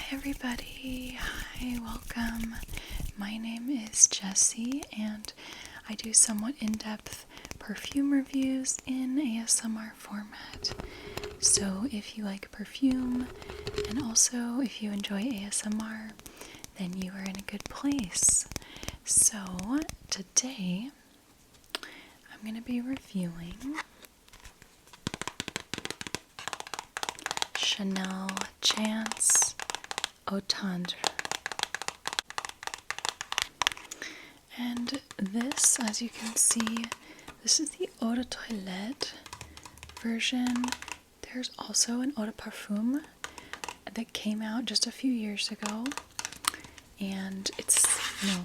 everybody. Hi, welcome. My name is Jessie and I do somewhat in-depth perfume reviews in ASMR format. So if you like perfume and also if you enjoy ASMR, then you are in a good place. So today I'm going to be reviewing Chanel Chance Eau Tendre. And this, as you can see, this is the eau de toilette version. There's also an eau de parfum that came out just a few years ago, and it's,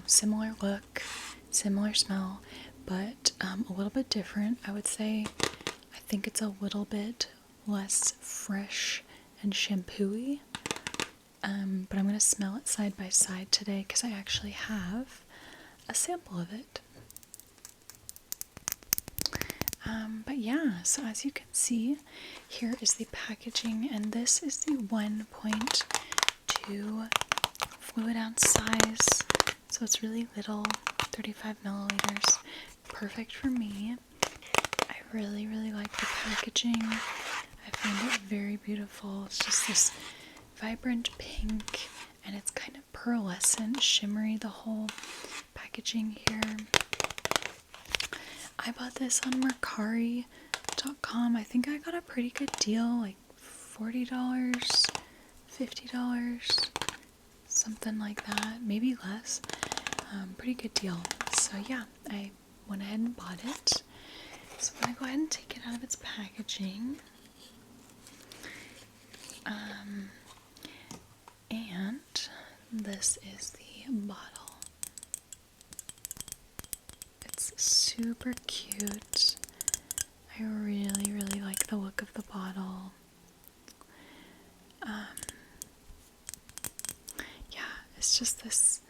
similar look, similar smell, but a little bit different. I would say I think it's a little bit less fresh and shampoo-y, but I'm going to smell it side by side today because I actually have a sample of it. But yeah, so as you can see, here is the packaging, and this is the 1.2 fluid ounce size, so it's really little, 35 milliliters, perfect for me. I really like the packaging. I find it very beautiful. It's just this vibrant pink, and it's kind of pearlescent, shimmery, the whole packaging here. I bought this on Mercari.com. I think I got a pretty good deal, like $40, $50, something like that, maybe less. Pretty good deal. So yeah, I went ahead and bought it. So I'm going to go ahead and take it out of its packaging. And this is the bottle. It's super cute. I really like the look of the bottle. Yeah, it's just this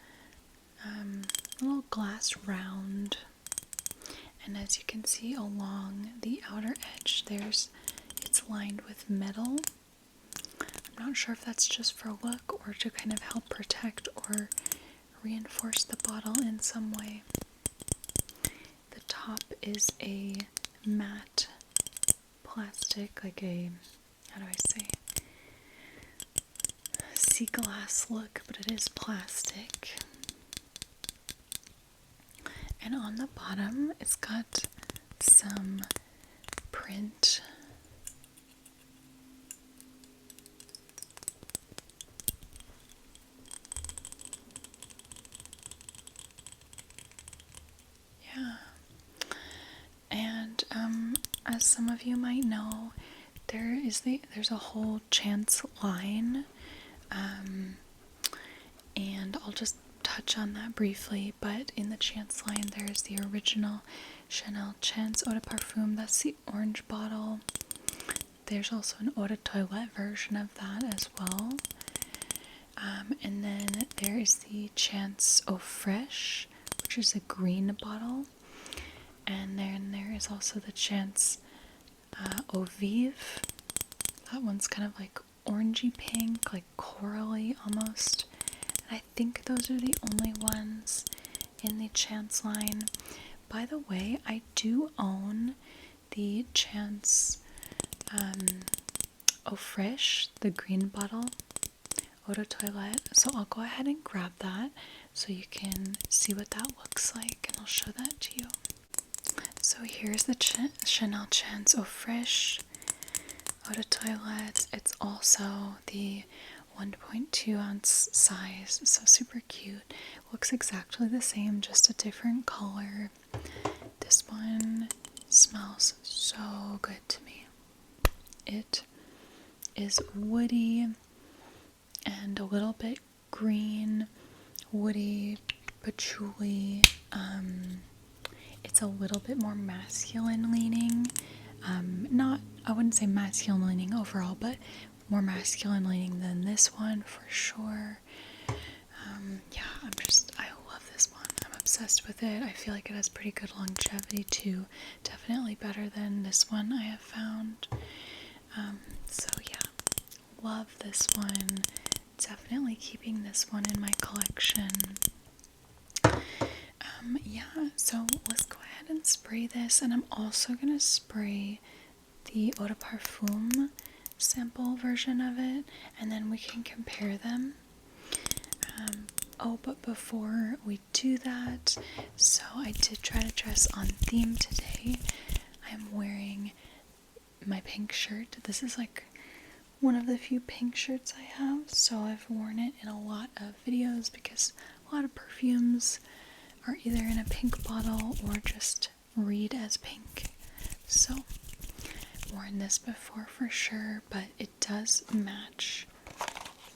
little glass round, and as you can see along the outer edge, it's lined with metal. I'm not sure if that's just for look or to kind of help protect or reinforce the bottle in some way. The top is a matte plastic, like a, how do I say, sea glass look, but it is plastic. And on the bottom, it's got some print. Yeah. And as some of you might know, there's a whole Chance line, and I'll just touch on that briefly. But in the Chance line, there's the original Chanel Chance eau de parfum. That's the orange bottle. There's also an eau de toilette version of that as well. And then there is the Chance Eau Fresh, which is a green bottle. And then there is also the Chance Eau Vive. That one's kind of like orangey pink, like corally almost. And I think those are the only ones in the Chance line. By the way, I do own the Chance Eau Fresh, the green bottle, eau de toilette. So I'll go ahead and grab that so you can see what that looks like, and I'll show that to you. So here's the Chanel Chance Eau Fresh eau de toilette. It's also the 1.2 ounce size, so super cute. Looks exactly the same, just a different color. This one smells so good to me. It is woody and a little bit green, woody, patchouli. It's a little bit more masculine leaning. I wouldn't say masculine leaning overall, but more masculine leaning than this one for sure. Yeah, I love this one. I'm obsessed with it. I feel like it has pretty good longevity too. Definitely better than this one I have found. So yeah, love this one. definitely keeping this one in my collection. Yeah, so let's go ahead and spray this, and I'm also gonna spray the eau de Perfume sample version of it, and then we can compare them. Oh, but before we do that, so I did try to dress on theme today. I'm wearing my pink shirt. This is like one of the few pink shirts I have, so I've worn it in a lot of videos because a lot of perfumes are either in a pink bottle or just read as pink. So, worn this before for sure, but it does match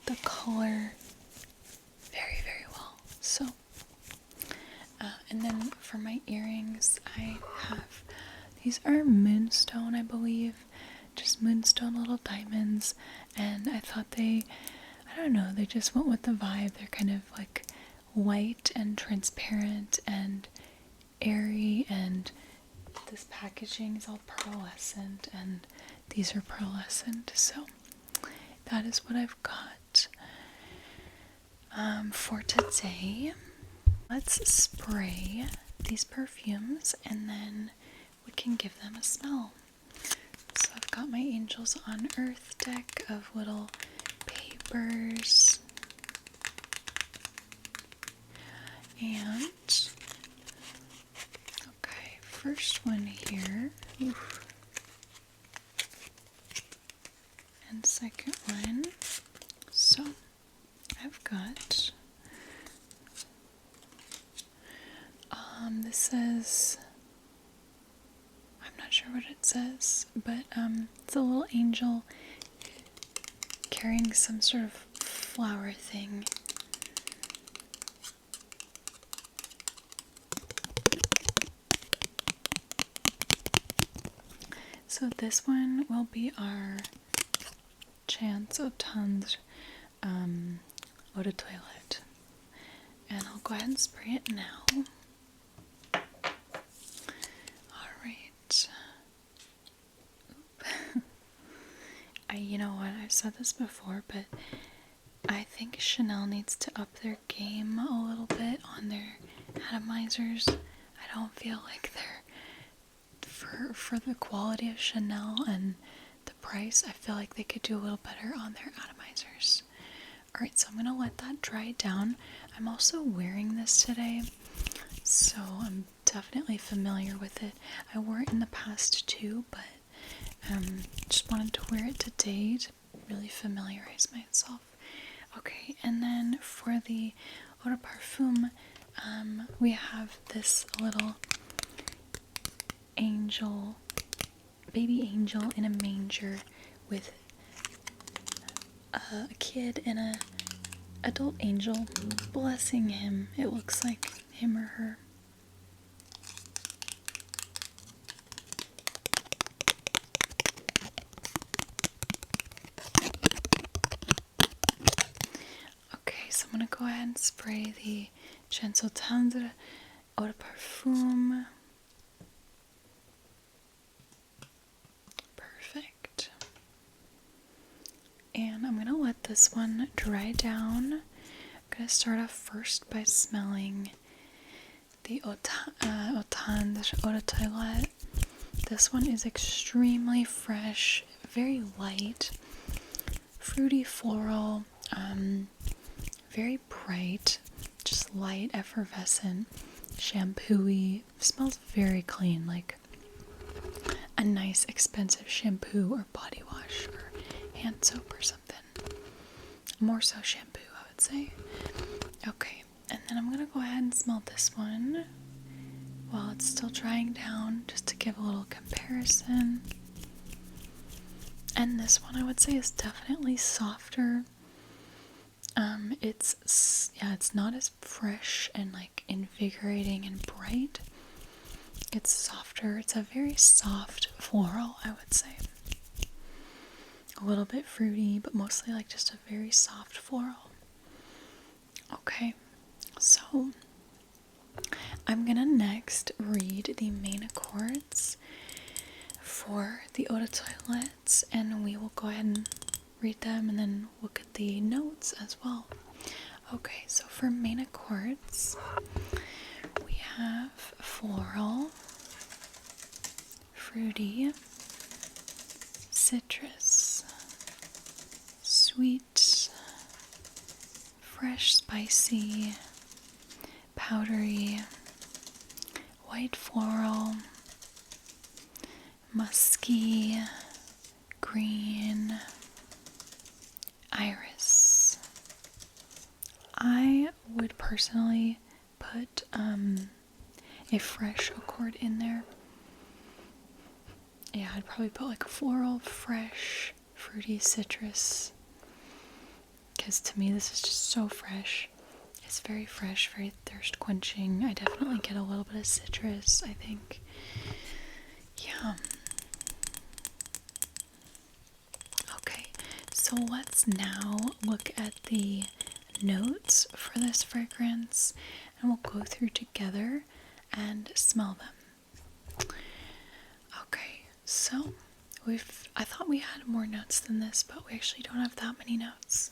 the color very, very well. So, and then for my earrings, I have, these are moonstone, I believe, just moonstone little diamonds, and I thought I don't know, they just went with the vibe. They're kind of like white and transparent and airy, and this packaging is all pearlescent, and these are pearlescent, so that is what I've got for today. Let's spray these perfumes and then we can give them a smell. So I've got my Angels on Earth deck of little papers, and okay, first one here. Oof. And second one. So I've got this says, I'm not sure what it says, but it's a little angel carrying some sort of flower thing. So this one will be our Chance eau Tendre eau de toilette, and I'll go ahead and spray it now. Alright. You know what, I've said this before, but I think Chanel needs to up their game a little bit on their atomizers. I don't feel like they're, for the quality of Chanel and the price, I feel like they could do a little better on their atomizers. Alright, so I'm going to let that dry down. I'm also wearing this today, so I'm definitely familiar with it. I wore it in the past too, but just wanted to wear it today to really familiarize myself. Okay, and then for the eau de Perfume, we have this little angel, baby angel in a manger with a kid and a adult angel blessing him. It looks like him or her. Okay, so I'm gonna go ahead and spray the Chance eau Tendre eau de Perfume. Perfect. And I'm gonna let this one dry down. I'm gonna start off first by smelling the eau Tendre eau de toilette. This one is extremely fresh, very light, fruity floral, very bright, just light, effervescent, shampoo-y. Smells very clean, like a nice expensive shampoo or body wash or hand soap or something. More so shampoo, I would say. Okay, and then I'm gonna go ahead and smell this one while it's still drying down, just to give a little comparison. And this one I would say is definitely softer. It's not as fresh and like invigorating and bright. It's softer. It's a very soft floral, I would say. A little bit fruity, but mostly like just a very soft floral. Okay, so I'm gonna next read the main accords for the eau de toilette, and we will go ahead and read them and then look at the notes as well. Okay, so for main accords, we have floral, fruity, citrus, sweet, fresh, spicy, powdery, white floral, musky, green, iris. I would personally put a fresh accord in there. Yeah, I'd probably put like a floral, fresh, fruity, citrus. Because to me, this is just so fresh. It's very fresh, very thirst quenching. I definitely get a little bit of citrus, I think. Yeah. Okay, so let's now look at the notes for this fragrance and we'll go through together and smell them. Okay, so I thought we had more notes than this, but we actually don't have that many notes.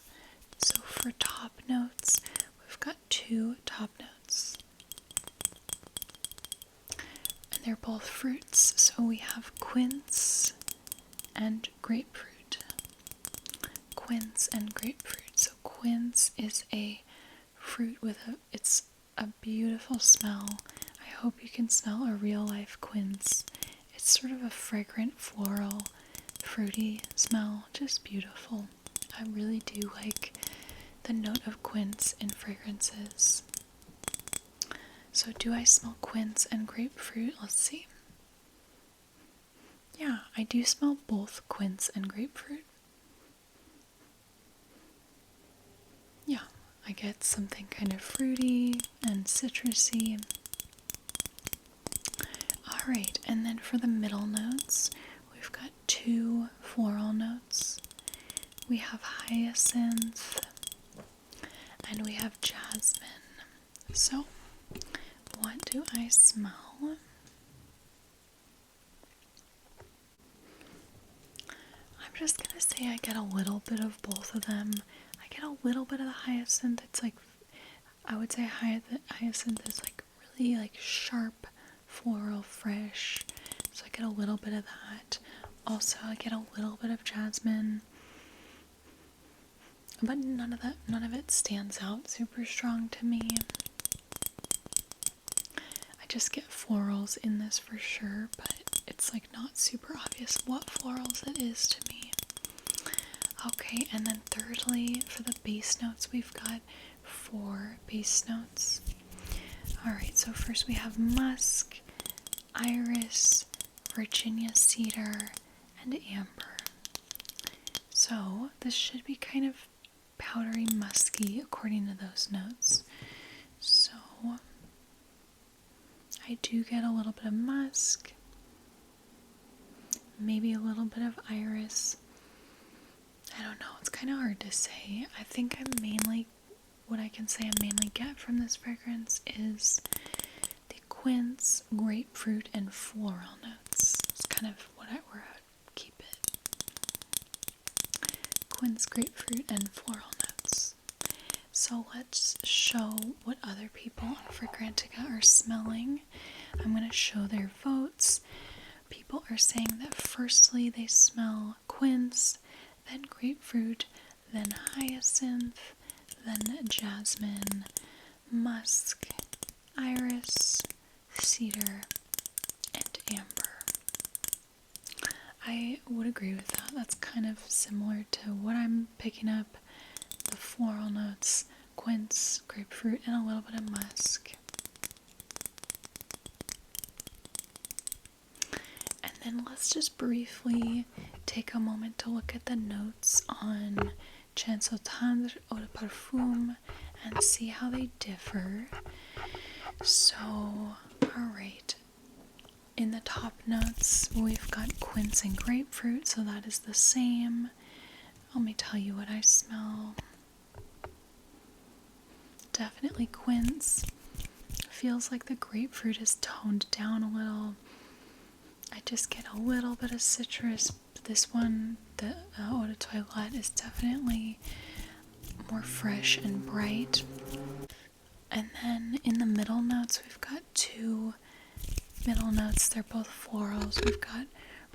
So for top notes, we've got 2 top notes. And they're both fruits, so we have quince and grapefruit. Quince and grapefruit. So quince is a fruit with it's a beautiful smell. I hope you can smell a real life quince. It's sort of a fragrant, floral, fruity smell, just beautiful. I really do like the note of quince in fragrances. So do I smell quince and grapefruit? Let's see. Yeah, I do smell both quince and grapefruit. Yeah, I get something kind of fruity and citrusy. Alright, and then for the middle notes, we've got 2 floral notes. We have hyacinth and we have jasmine. So, what do I smell? I'm just gonna say I get a little bit of both of them. I get a little bit of the hyacinth. It's like, I would say hyacinth is like really like sharp, floral, fresh. So I get a little bit of that. Also, I get a little bit of jasmine. But none of it stands out super strong to me. I just get florals in this for sure, but it's like not super obvious what florals it is to me. Okay, and then thirdly, for the base notes, we've got 4 base notes. Alright, so first we have musk, iris, Virginia cedar, and amber. So this should be kind of powdery musky according to those notes. So I do get a little bit of musk, maybe a little bit of iris. I don't know, it's kind of hard to say. I think what I can say I mainly get from this fragrance is the quince, grapefruit, and floral notes. It's kind of where I would keep it. Quince, grapefruit, and floral notes. So let's show what other people on Fragrantica are smelling. I'm going to show their votes. People are saying that firstly they smell quince, then grapefruit, then hyacinth, then jasmine, musk, iris, cedar, and amber. I would agree with that. That's kind of similar to what I'm picking up. The floral notes, quince, grapefruit, and a little bit of musk. And then let's just briefly take a moment to look at the notes on eau Tendre, eau de Perfume, and see how they differ. So, alright. In the top notes, we've got quince and grapefruit, so that is the same. Let me tell you what I smell. Definitely quince. Feels like the grapefruit is toned down a little. I just get a little bit of citrus, this one, the eau de toilette, is definitely more fresh and bright. And then in the middle notes, we've got two middle notes. They're both florals. We've got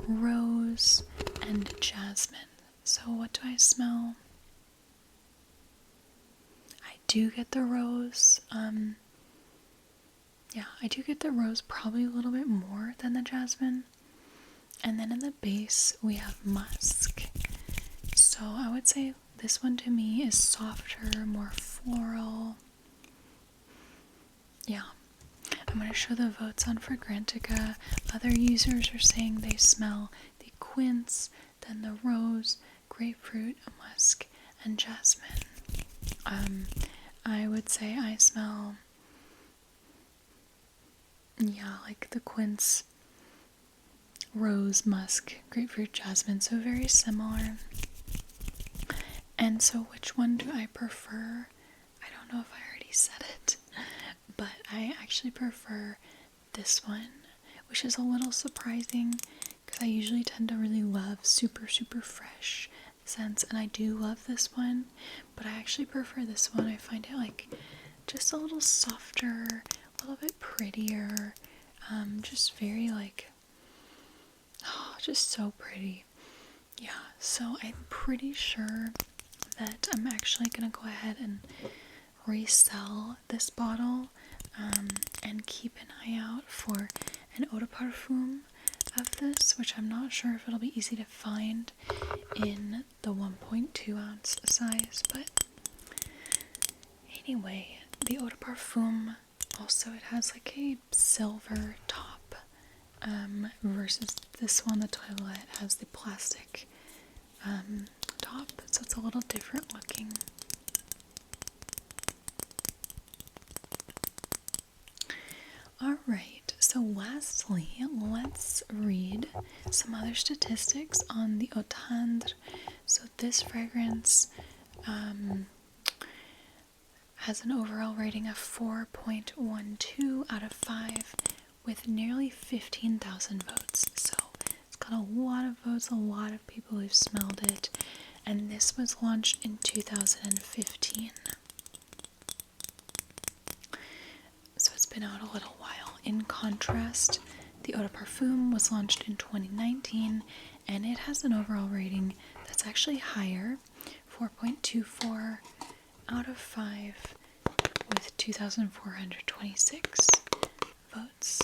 rose and jasmine. So what do I smell? I do get the rose. Yeah, I do get the rose probably a little bit more than the jasmine. And then in the base, we have musk. So I would say this one to me is softer, more floral. Yeah. I'm going to show the votes on Fragrantica. Other users are saying they smell the quince, then the rose, grapefruit, musk, and jasmine. I would say I smell, yeah, like the quince, rose, musk, grapefruit, jasmine, so very similar. And so which one do I prefer? I don't know if I already said it, but I actually prefer this one, which is a little surprising because I usually tend to really love super fresh scents, and I do love this one, but I actually prefer this one. I find it like just a little softer, a little bit prettier, just very like, oh, just so pretty. Yeah, so I'm pretty sure that I'm actually gonna go ahead and resell this bottle, and keep an eye out for an eau de parfum of this, which I'm not sure if it'll be easy to find in the 1.2 ounce size, but anyway, the eau de parfum also, it has like a silver top, versus this one, the toilette, has the plastic top, so it's a little different looking. Alright, so lastly, let's read some other statistics on the eau Tendre. So this fragrance has an overall rating of 4.12 out of 5 with nearly 15,000 votes. So it's got a lot of votes, a lot of people who've smelled it, and this was launched in 2015. So it's been out a little while. In contrast, the eau de parfum was launched in 2019, and it has an overall rating that's actually higher, 4.24 out of 5 with 2,426 votes.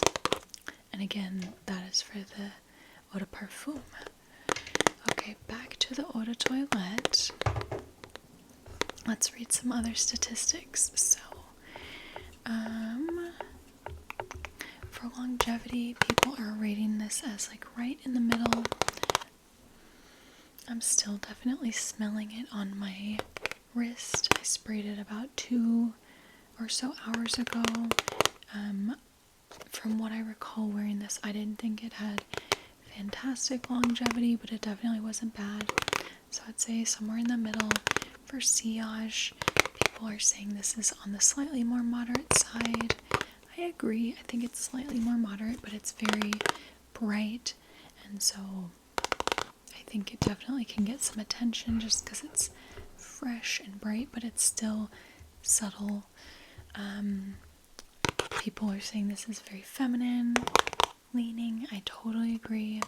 And again, that is for the eau de parfum. Okay, back to the eau de toilette. Let's read some other statistics. So, for longevity, people are rating this as like right in the middle. I'm still definitely smelling it on my wrist. I sprayed it about 2 or so hours ago. From what I recall wearing this, I didn't think it had fantastic longevity, but it definitely wasn't bad. So I'd say somewhere in the middle. For sillage, people are saying this is on the slightly more moderate side. I agree. I think it's slightly more moderate, but it's very bright, and so I think it definitely can get some attention just because it's fresh and bright, but it's still subtle. People are saying this is very feminine leaning. I totally agree.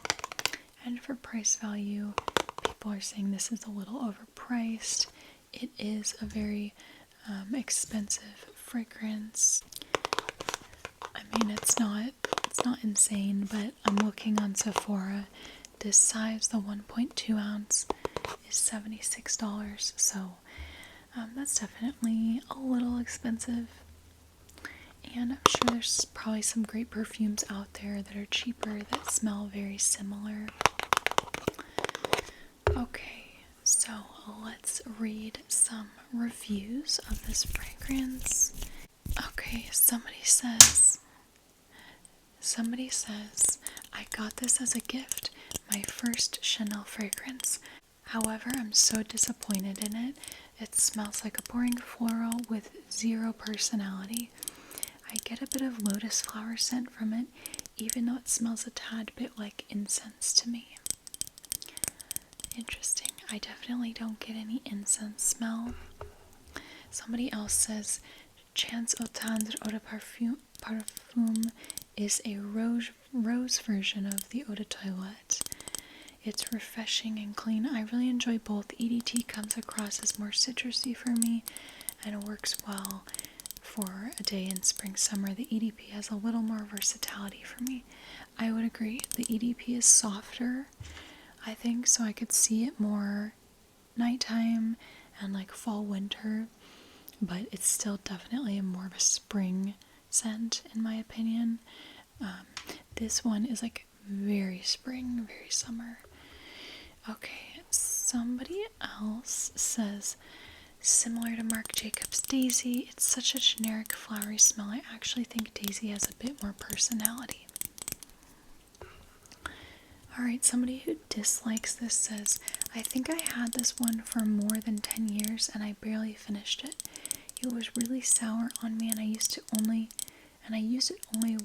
And for price value, people are saying this is a little overpriced. It is a very expensive fragrance. I mean, it's not insane, but I'm looking on Sephora. This size, the 1.2 ounce, is $76, so that's definitely a little expensive. And I'm sure there's probably some great perfumes out there that are cheaper that smell very similar. Okay, so let's read some reviews of this fragrance. Okay, somebody says, I got this as a gift, my first Chanel fragrance. However, I'm so disappointed in it. It smells like a boring floral with zero personality. I get a bit of lotus flower scent from it, even though it smells a tad bit like incense to me. Interesting. I definitely don't get any incense smell. Somebody else says Chance eau Tendre eau de Perfume is a rose version of the eau de toilette. It's refreshing and clean. I really enjoy both. EDT comes across as more citrusy for me and works well for a day in spring summer. The EDP has a little more versatility for me. I would agree. The EDP is softer, I think, so I could see it more nighttime and like fall winter, but it's still definitely more of a spring scent in my opinion. This one is like very spring, very summer. Okay, somebody else says similar to Marc Jacobs Daisy. It's such a generic flowery smell. I actually think Daisy has a bit more personality. Alright, somebody who dislikes this says, I think I had this one for more than 10 years and I barely finished it. It was really sour on me and I used it only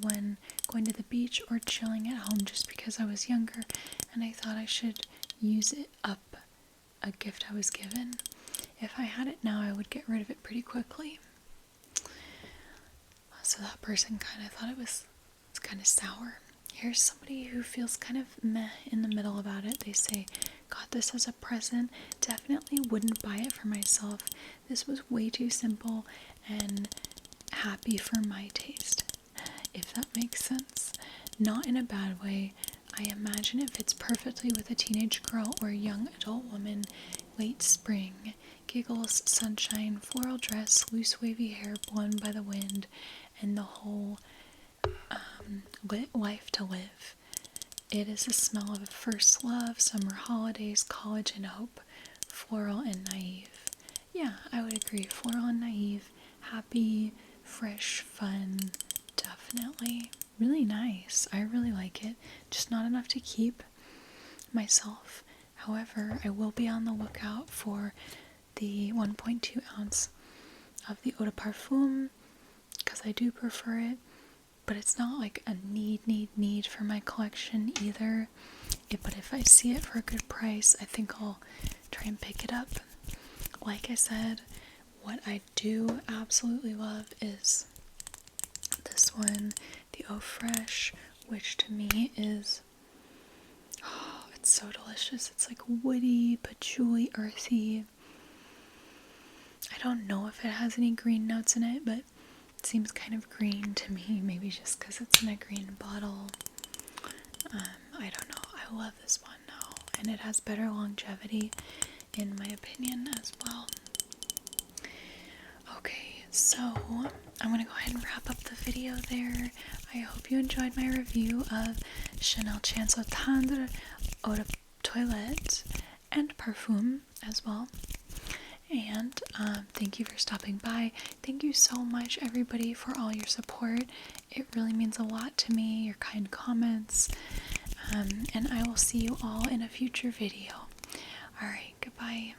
when going to the beach or chilling at home just because I was younger and I thought I should use it up a gift I was given. If I had it now, I would get rid of it pretty quickly. So that person kind of thought it's kind of sour. Here's somebody who feels kind of meh in the middle about it. They say, got this as a present, definitely wouldn't buy it for myself. This was way too simple and happy for my taste, if that makes sense. Not in a bad way. I imagine it fits perfectly with a teenage girl or a young adult woman. Late spring, giggles, sunshine, floral dress, loose wavy hair blown by the wind, and the whole life to live. It is the smell of a first love, summer holidays, college and hope. Floral and naive. Yeah, I would agree. Floral and naive. Happy, fresh, fun. Definitely. Really nice. I really like it. Just not enough to keep myself. However, I will be on the lookout for the 1.2 ounce of the eau de Perfume because I do prefer it. But it's not like a need for my collection either. But if I see it for a good price, I think I'll try and pick it up. Like I said, what I do absolutely love is this one, the Eau Fresh, which to me is, oh, it's so delicious. It's like woody, patchouli, earthy. I don't know if it has any green notes in it, but it seems kind of green to me, maybe just because it's in a green bottle. I don't know. I love this one now, and it has better longevity, in my opinion, as well. Okay, so I'm going to go ahead and wrap up the video there. I hope you enjoyed my review of Chanel Chance eau Tendre, eau de toilette, and Perfume as well. And thank you for stopping by. Thank you so much, everybody, for all your support. It really means a lot to me, your kind comments. And I will see you all in a future video. Alright, goodbye.